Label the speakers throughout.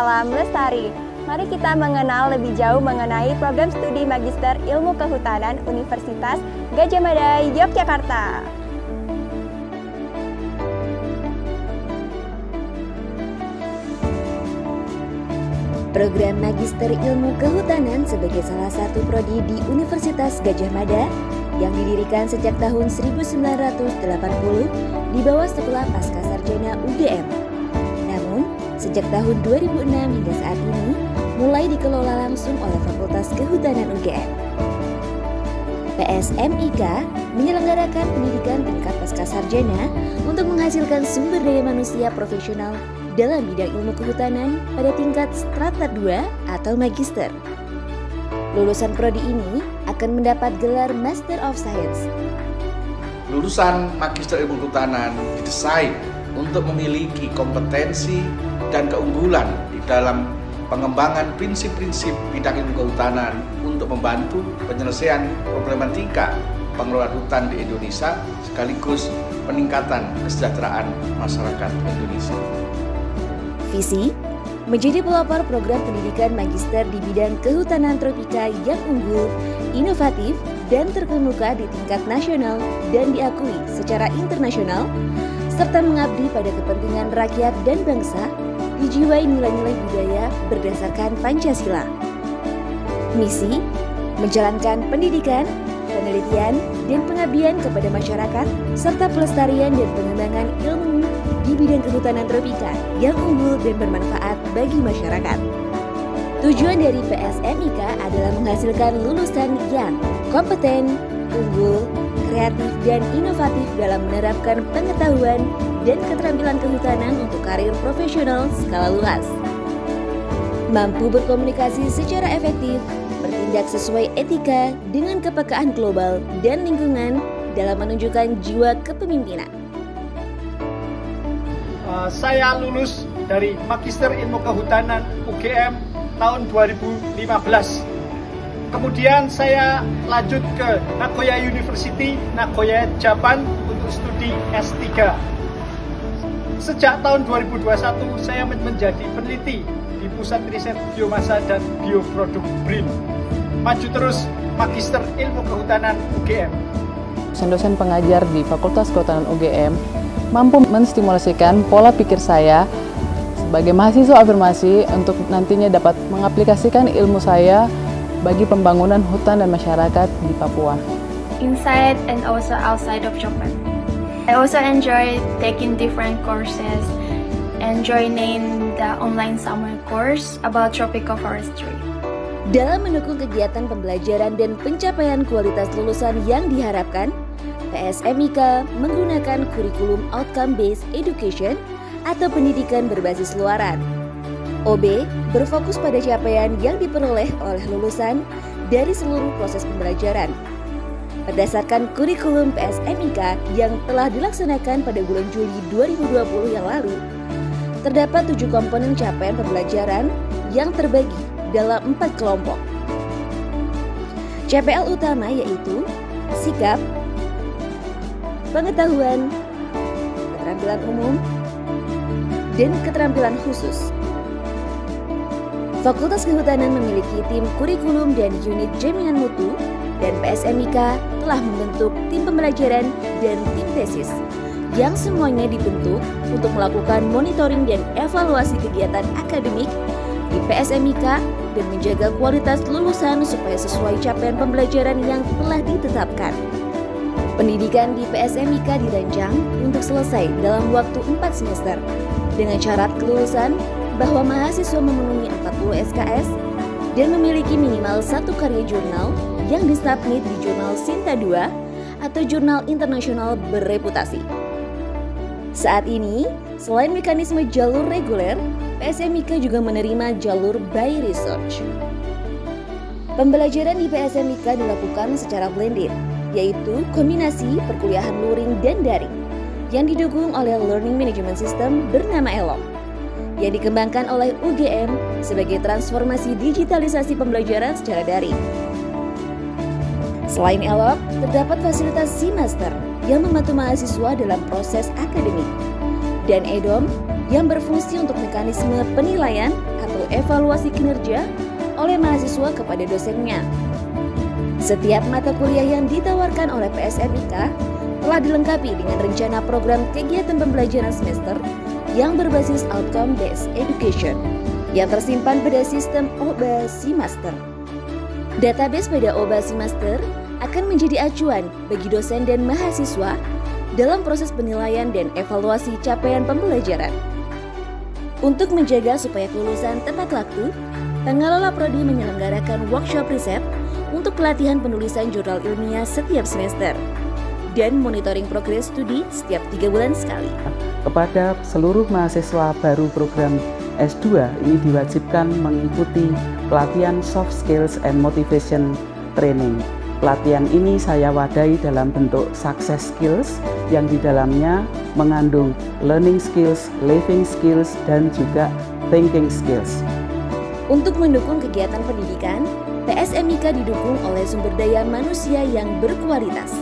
Speaker 1: salam lestari. Mari kita mengenal lebih jauh mengenai program studi Magister Ilmu Kehutanan Universitas Gadjah Mada, Yogyakarta.
Speaker 2: Program Magister Ilmu Kehutanan sebagai salah satu prodi di Universitas Gadjah Mada yang didirikan sejak tahun 1980 di bawah Sekolah Pascasarjana UGM. Namun, sejak tahun 2006 hingga saat ini mulai dikelola langsung oleh Fakultas Kehutanan UGM. PSMIK menyelenggarakan pendidikan tingkat pascasarjana untuk menghasilkan sumber daya manusia profesional dalam bidang ilmu kehutanan pada tingkat strata 2 atau magister. Lulusan prodi ini akan mendapat gelar Master of Science.
Speaker 3: Lulusan Magister Ilmu Kehutanan didesain untuk memiliki kompetensi dan keunggulan di dalam pengembangan prinsip-prinsip bidang ilmu kehutanan untuk membantu penyelesaian problematika pengelolaan hutan di Indonesia sekaligus peningkatan kesejahteraan masyarakat Indonesia.
Speaker 2: Visi menjadi pelopor program pendidikan magister di bidang kehutanan tropika yang unggul, inovatif, dan terkemuka di tingkat nasional dan diakui secara internasional, serta mengabdi pada kepentingan rakyat dan bangsa, dijiwai nilai-nilai budaya berdasarkan Pancasila. Misi menjalankan pendidikan, penelitian, dan pengabdian kepada masyarakat, serta pelestarian dan pengembangan ilmu di bidang kehutanan tropika yang unggul dan bermanfaat bagi masyarakat. Tujuan dari PSMIK adalah menghasilkan lulusan yang kompeten, unggul, kreatif, dan inovatif dalam menerapkan pengetahuan dan keterampilan kehutanan untuk karir profesional skala luas. Mampu berkomunikasi secara efektif, bertindak sesuai etika dengan kepekaan global dan lingkungan dalam menunjukkan jiwa kepemimpinan.
Speaker 4: Saya lulus dari Magister Ilmu Kehutanan UGM tahun 2015. Kemudian saya lanjut ke Nagoya University, Nagoya, Jepang untuk studi S3. Sejak tahun 2021 saya menjadi peneliti di Pusat Riset Biomasa dan Bioproduk BRIN. Maju terus Magister Ilmu Kehutanan UGM.
Speaker 5: Dosen-dosen pengajar di Fakultas Kehutanan UGM mampu menstimulasikan pola pikir saya sebagai mahasiswa afirmasi untuk nantinya dapat mengaplikasikan ilmu saya bagi pembangunan hutan dan masyarakat di Papua.
Speaker 6: Inside and also outside of Japan. I also enjoy taking different courses and joining the online summer course about tropical forestry.
Speaker 2: Dalam mendukung kegiatan pembelajaran dan pencapaian kualitas lulusan yang diharapkan, PSMIK menggunakan kurikulum Outcome-Based Education atau pendidikan berbasis luaran. OB berfokus pada capaian yang diperoleh oleh lulusan dari seluruh proses pembelajaran. Berdasarkan kurikulum PSMIK yang telah dilaksanakan pada bulan Juli 2020 yang lalu, terdapat 7 komponen capaian pembelajaran yang terbagi dalam 4 kelompok. CPL utama yaitu sikap, pengetahuan, keterampilan umum, dan keterampilan khusus. Fakultas Kehutanan memiliki tim kurikulum dan unit jaminan mutu, dan PSMIK telah membentuk tim pembelajaran dan tim tesis yang semuanya dibentuk untuk melakukan monitoring dan evaluasi kegiatan akademik di PSMIK dan menjaga kualitas lulusan supaya sesuai capaian pembelajaran yang telah ditetapkan. Pendidikan di PSMIK dirancang untuk selesai dalam waktu 4 semester dengan syarat kelulusan bahwa mahasiswa memenuhi 40 SKS dan memiliki minimal 1 karya jurnal yang disubmit di jurnal Sinta 2 atau jurnal internasional bereputasi. Saat ini, selain mekanisme jalur reguler, PSMIK juga menerima jalur by research. Pembelajaran di PSMIK dilakukan secara blended, yaitu kombinasi perkuliahan luring dan daring yang didukung oleh Learning Management System bernama ELOK yang dikembangkan oleh UGM sebagai transformasi digitalisasi pembelajaran secara daring. Selain ELOK, terdapat fasilitas SeaMaster yang membantu mahasiswa dalam proses akademik, dan EDOM yang berfungsi untuk mekanisme penilaian atau evaluasi kinerja oleh mahasiswa kepada dosennya. Setiap mata kuliah yang ditawarkan oleh PSMIK telah dilengkapi dengan rencana program kegiatan pembelajaran semester yang berbasis outcome-based education yang tersimpan pada sistem OBA Simaster. Database pada OBA Simaster akan menjadi acuan bagi dosen dan mahasiswa dalam proses penilaian dan evaluasi capaian pembelajaran. Untuk menjaga supaya kelulusan tepat waktu, pengelola prodi menyelenggarakan workshop riset untuk pelatihan penulisan jurnal ilmiah setiap semester dan monitoring progres studi setiap 3 bulan sekali.
Speaker 7: Kepada seluruh mahasiswa baru program S2 ini diwajibkan mengikuti pelatihan soft skills and motivation training. Pelatihan ini saya wadai dalam bentuk success skills yang di dalamnya mengandung learning skills, living skills, dan juga thinking skills.
Speaker 2: Untuk mendukung kegiatan pendidikan, PSMIK didukung oleh sumber daya manusia yang berkualitas.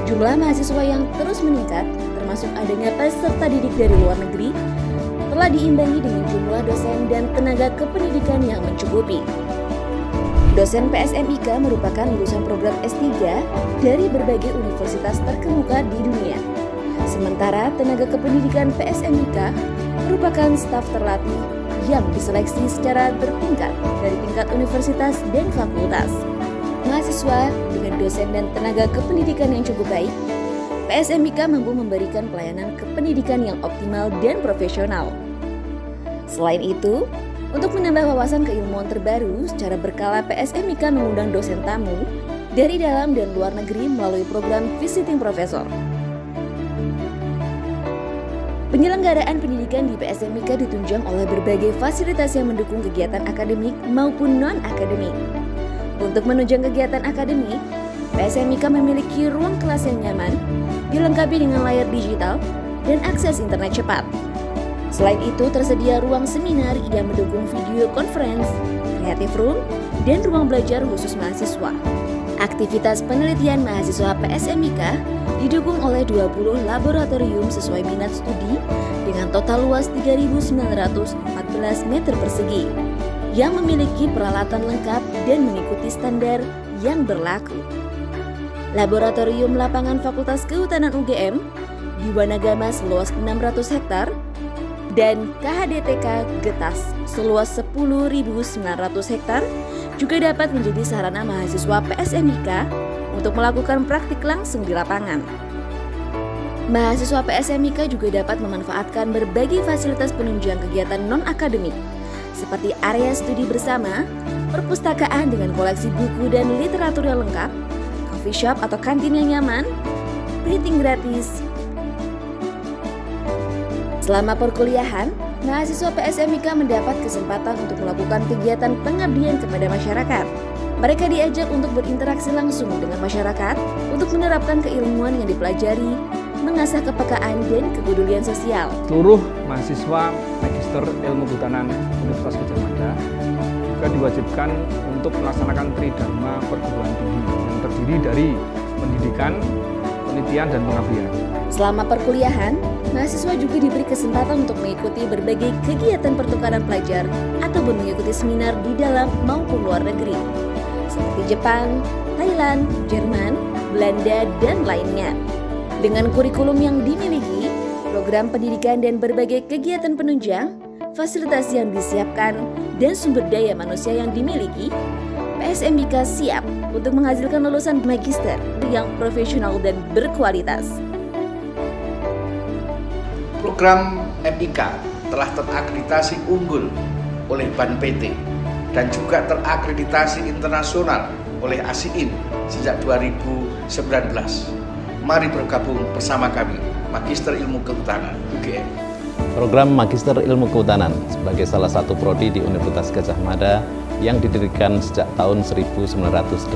Speaker 2: Jumlah mahasiswa yang terus meningkat, termasuk adanya peserta didik dari luar negeri, telah diimbangi dengan jumlah dosen dan tenaga kependidikan yang mencukupi. Dosen PSMIK merupakan lulusan program S3 dari berbagai universitas terkemuka di dunia. Sementara tenaga kependidikan PSMIK merupakan staf terlatih yang diseleksi secara bertingkat dari tingkat universitas dan fakultas. Mahasiswa dengan dosen dan tenaga kependidikan yang cukup baik, PSMIK mampu memberikan pelayanan kependidikan yang optimal dan profesional. Selain itu, untuk menambah wawasan keilmuan terbaru, secara berkala PSMIK mengundang dosen tamu dari dalam dan luar negeri melalui program Visiting Professor. Penyelenggaraan pendidikan di PSMIK ditunjang oleh berbagai fasilitas yang mendukung kegiatan akademik maupun non-akademik. Untuk menunjang kegiatan akademik, PSMIK memiliki ruang kelas yang nyaman, dilengkapi dengan layar digital dan akses internet cepat. Selain itu, tersedia ruang seminar yang mendukung video conference, creative room, dan ruang belajar khusus mahasiswa. Aktivitas penelitian mahasiswa PSMIK didukung oleh 20 laboratorium sesuai minat studi dengan total luas 3.914 meter persegi yang memiliki peralatan lengkap dan mengikuti standar yang berlaku. Laboratorium lapangan Fakultas Kehutanan UGM di Wanagama seluas 600 hektar dan KHDTK Getas seluas 10.900 hektar juga dapat menjadi sarana mahasiswa PSMIK untuk melakukan praktik langsung di lapangan. Mahasiswa PSMIK juga dapat memanfaatkan berbagai fasilitas penunjang kegiatan non-akademik seperti area studi bersama, perpustakaan dengan koleksi buku dan literatur yang lengkap, coffee shop atau kantin yang nyaman, printing gratis. Selama perkuliahan, mahasiswa PSMIK mendapat kesempatan untuk melakukan kegiatan pengabdian kepada masyarakat. Mereka diajak untuk berinteraksi langsung dengan masyarakat untuk menerapkan keilmuan yang dipelajari, mengasah kepekaan dan kepedulian sosial.
Speaker 8: Seluruh mahasiswa Magister Ilmu Kehutanan Universitas Gadjah Mada juga diwajibkan untuk melaksanakan Tridharma perguruan tinggi yang terdiri dari pendidikan, penelitian, dan pengabdian.
Speaker 2: Selama perkuliahan, mahasiswa juga diberi kesempatan untuk mengikuti berbagai kegiatan pertukaran pelajar ataupun mengikuti seminar di dalam maupun luar negeri, seperti Jepang, Thailand, Jerman, Belanda, dan lainnya. Dengan kurikulum yang dimiliki, program pendidikan dan berbagai kegiatan penunjang, fasilitas yang disiapkan, dan sumber daya manusia yang dimiliki, PSMIK siap untuk menghasilkan lulusan magister yang profesional dan berkualitas.
Speaker 3: Program MIK telah terakreditasi unggul oleh BAN PT dan juga terakreditasi internasional oleh ASIIN sejak 2019. Mari bergabung bersama kami, Magister Ilmu Kehutanan UGM.
Speaker 9: Program Magister Ilmu Kehutanan sebagai salah satu prodi di Universitas Gadjah Mada yang didirikan sejak tahun 1980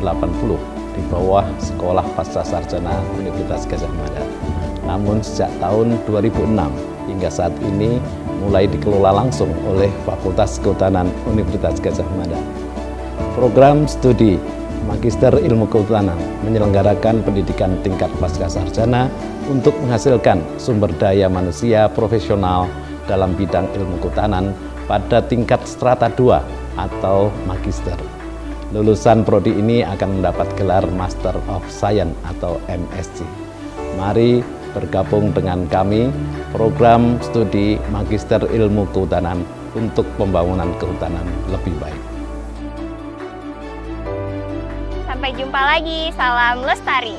Speaker 9: di bawah Sekolah Pasca Sarjana Universitas Gadjah Mada. Namun sejak tahun 2006 hingga saat ini mulai dikelola langsung oleh Fakultas Kehutanan Universitas Gadjah Mada. Program studi Magister Ilmu Kehutanan menyelenggarakan pendidikan tingkat pasca sarjana untuk menghasilkan sumber daya manusia profesional dalam bidang ilmu kehutanan pada tingkat strata 2 atau magister. Lulusan prodi ini akan mendapat gelar Master of Science atau MSc. Mari bergabung dengan kami program studi Magister Ilmu Kehutanan untuk pembangunan kehutanan lebih baik.
Speaker 1: Sampai jumpa lagi, salam lestari.